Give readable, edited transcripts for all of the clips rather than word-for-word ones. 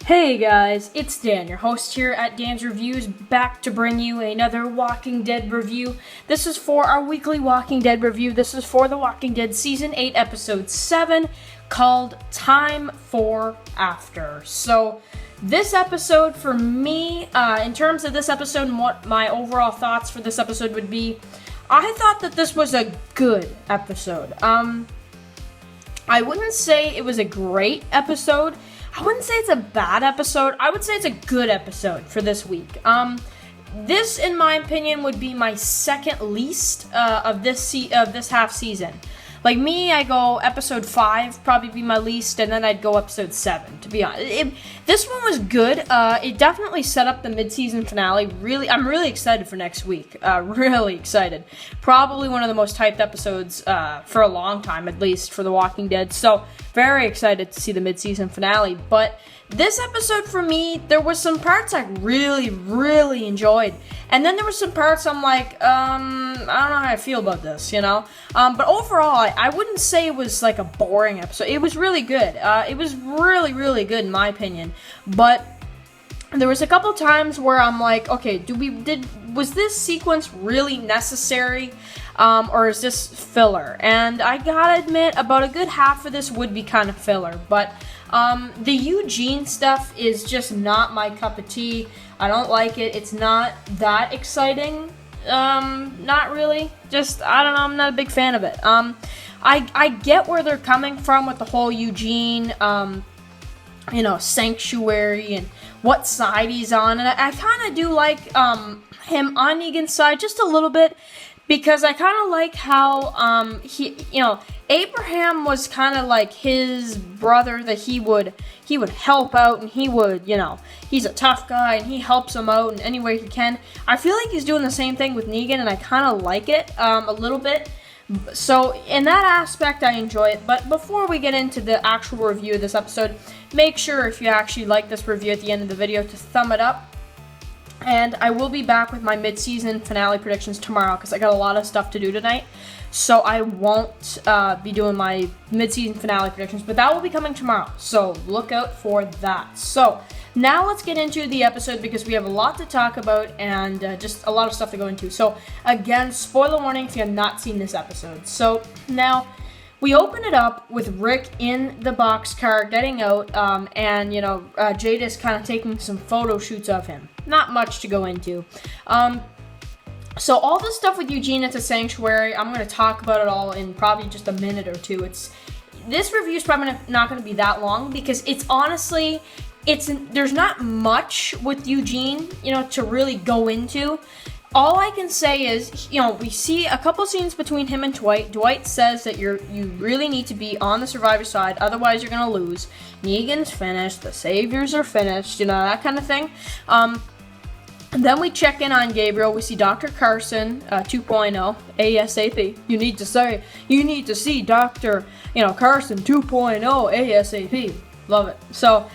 Hey guys, it's Dan, your host here at Dan's Reviews, back to bring you another Walking Dead review. This is for our weekly Walking Dead review. This is for The Walking Dead Season 8, Episode 7, called Time for After. So, this episode for me, in terms of this episode and what my overall thoughts for this episode would be, I thought that this was a good episode. I wouldn't say it was a great episode. I wouldn't say it's a bad episode. I would say it's a good episode for this week. This, in my opinion, would be my second least of this half season. Like me, I go episode 5, probably be my least, and then I'd go episode 7, to be honest. This one was good. It definitely set up the mid-season finale. I'm really excited for next week. Really excited. Probably one of the most hyped episodes for a long time, at least, for The Walking Dead. So, very excited to see the mid-season finale. But this episode, for me, there was some parts I really, really enjoyed. And then there were some parts I'm like, I don't know how I feel about this, you know? But overall, I wouldn't say it was like a boring episode. It was really good. It was really, really good in my opinion. But there was a couple times where I'm like, okay, was this sequence really necessary? Or is this filler? And I gotta admit, about a good half of this would be kind of filler. But the Eugene stuff is just not my cup of tea. I don't like it. It's not that exciting. Not really. Just, I don't know, I'm not a big fan of it. I get where they're coming from with the whole Eugene, sanctuary and what side he's on. And I kind of do like him on Negan's side just a little bit. Because I kind of like how, Abraham was kind of like his brother that he would help out and he would, he's a tough guy and he helps him out in any way he can. I feel like he's doing the same thing with Negan and I kind of like it a little bit. So in that aspect, I enjoy it. But before we get into the actual review of this episode, make sure if you actually like this review at the end of the video to thumb it up. And I will be back with my mid-season finale predictions tomorrow because I got a lot of stuff to do tonight. So I won't be doing my mid-season finale predictions, but that will be coming tomorrow. So look out for that. So now let's get into the episode because we have a lot to talk about and just a lot of stuff to go into. So again, spoiler warning if you have not seen this episode. So now we open it up with Rick in the boxcar getting out, and Jada is kind of taking some photo shoots of him. Not much to go into. So all this stuff with Eugene at the sanctuary, I'm going to talk about it all in probably just a minute or two. This review is probably not going to be that long because there's not much with Eugene, to really go into. All I can say is, we see a couple scenes between him and Dwight. Dwight says that you really need to be on the survivor side, otherwise you're going to lose. Negan's finished, the saviors are finished, that kind of thing. And then we check in on Gabriel. We see Dr. Carson 2.0 ASAP. You need to see Dr. Carson 2.0 ASAP. Love it. So,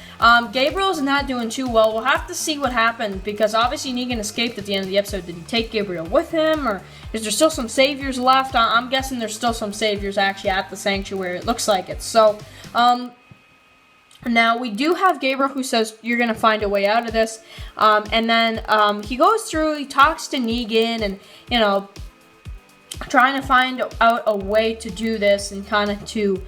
Gabriel's not doing too well. We'll have to see what happened because obviously Negan escaped at the end of the episode. Did he take Gabriel with him or is there still some saviors left? I'm guessing there's still some saviors actually at the sanctuary. It looks like it. So, now we do have Gabriel who says you're going to find a way out of this. And then he goes through, he talks to Negan and, trying to find out a way to do this and kind of to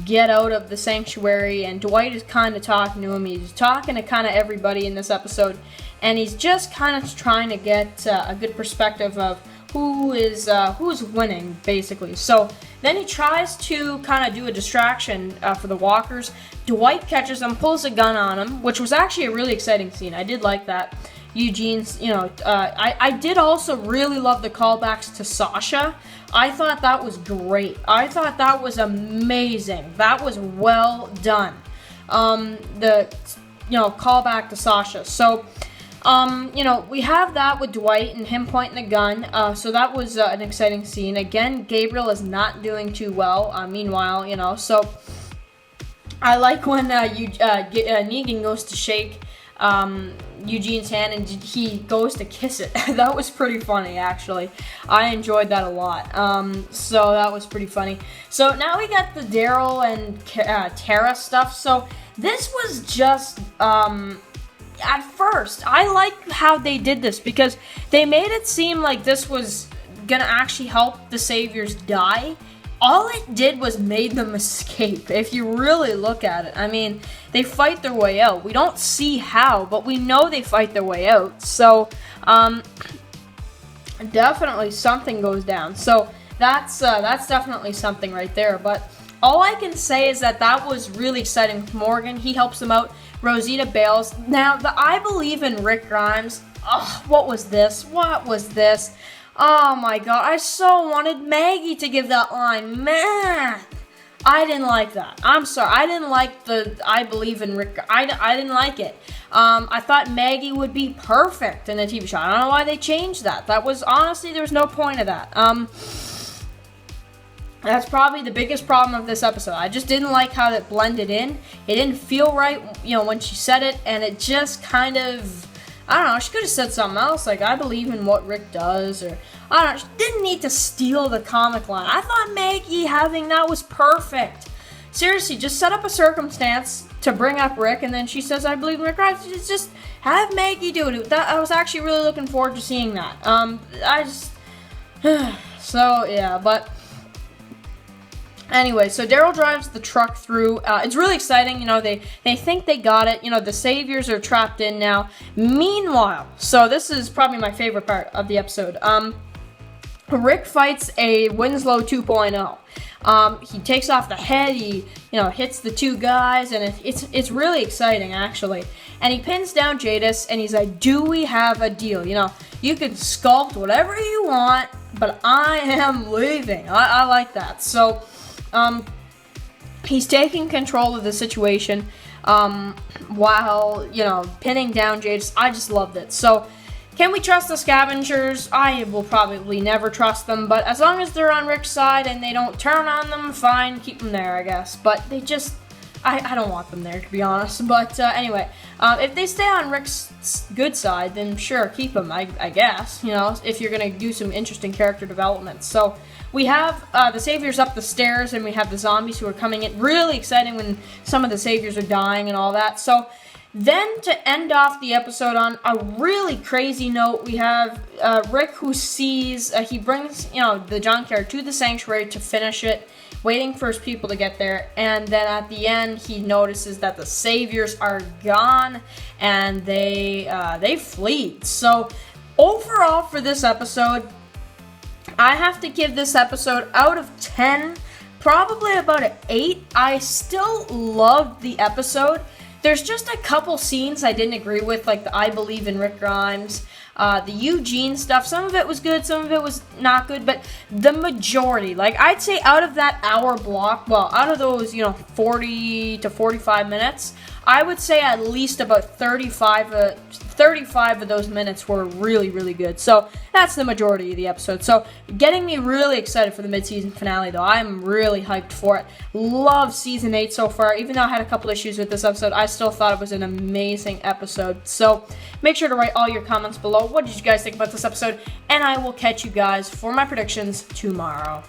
get out of the sanctuary. And Dwight is kind of talking to him. He's talking to kind of everybody in this episode. And he's just kind of trying to get a good perspective of who's winning, basically. So then he tries to kind of do a distraction for the walkers. Dwight catches him, pulls a gun on him, which was actually a really exciting scene. I did like that. Eugene's, I did also really love the callbacks to Sasha. I thought that was great. I thought that was amazing. That was well done. The callback to Sasha. So, we have that with Dwight and him pointing the gun. So that was an exciting scene. Again, Gabriel is not doing too well. Meanwhile, so I like when Negan goes to shake Eugene's hand and he goes to kiss it. That was pretty funny, actually. I enjoyed that a lot. So that was pretty funny. So now we got the Daryl and Tara stuff. So this was just, at first, I like how they did this because they made it seem like this was gonna actually help the Saviors die. All it did was made them escape, if you really look at it. I mean, they fight their way out. We don't see how, but we know they fight their way out. So, definitely something goes down. So, that's definitely something right there. But all I can say is that was really exciting with Morgan. He helps them out. Rosita bails. Now, the I Believe in Rick Grimes. Oh, what was this? What was this? Oh my god, I so wanted Maggie to give that line. Man, I didn't like that. I'm sorry, I didn't like the I Believe in Rick. I didn't like it. I thought Maggie would be perfect in a TV show. I don't know why they changed that. That was, honestly, there was no point of that. That's probably the biggest problem of this episode. I just didn't like how that blended in. It didn't feel right, when she said it, and it just kind of, I don't know, she could have said something else, like, I believe in what Rick does, or, I don't know, she didn't need to steal the comic line. I thought Maggie having that was perfect. Seriously, just set up a circumstance to bring up Rick, and then she says, I believe in Rick. Just have Maggie do it. I was actually really looking forward to seeing that. So, yeah, but anyway, so Daryl drives the truck through. It's really exciting. They think they got it. The Saviors are trapped in now. Meanwhile, so this is probably my favorite part of the episode. Rick fights a Winslow 2.0. He takes off the head. He, hits the two guys, and it's really exciting, actually. And he pins down Jadis, and he's like, do we have a deal? You can sculpt whatever you want, but I am leaving. I like that. So, he's taking control of the situation, while, pinning down Jadis. I just loved it. So, can we trust the scavengers? I will probably never trust them, but as long as they're on Rick's side and they don't turn on them, fine, keep them there, I guess. But they just, I don't want them there, to be honest. But anyway, if they stay on Rick's good side, then sure, keep them, I guess, if you're going to do some interesting character development. So, we have the Saviors up the stairs, and we have the zombies who are coming in. Really exciting when some of the Saviors are dying and all that. So, then to end off the episode on a really crazy note, we have Rick who sees, he brings, the junkyard to the sanctuary to finish it, waiting for his people to get there, and then at the end, he notices that the Saviors are gone, and they flee. So, overall for this episode, I have to give this episode out of 10, probably about an 8. I still loved the episode. There's just a couple scenes I didn't agree with, like the I Believe in Rick Grimes, the Eugene stuff. Some of it was good, some of it was not good, but the majority, like I'd say out of that hour block, well, out of those, 40 to 45 minutes, I would say at least about 35 of those minutes were really, really good. So that's the majority of the episode. So getting me really excited for the mid-season finale, though. I'm really hyped for it. Love Season 8 so far. Even though I had a couple issues with this episode, I still thought it was an amazing episode. So make sure to write all your comments below. What did you guys think about this episode? And I will catch you guys for my predictions tomorrow.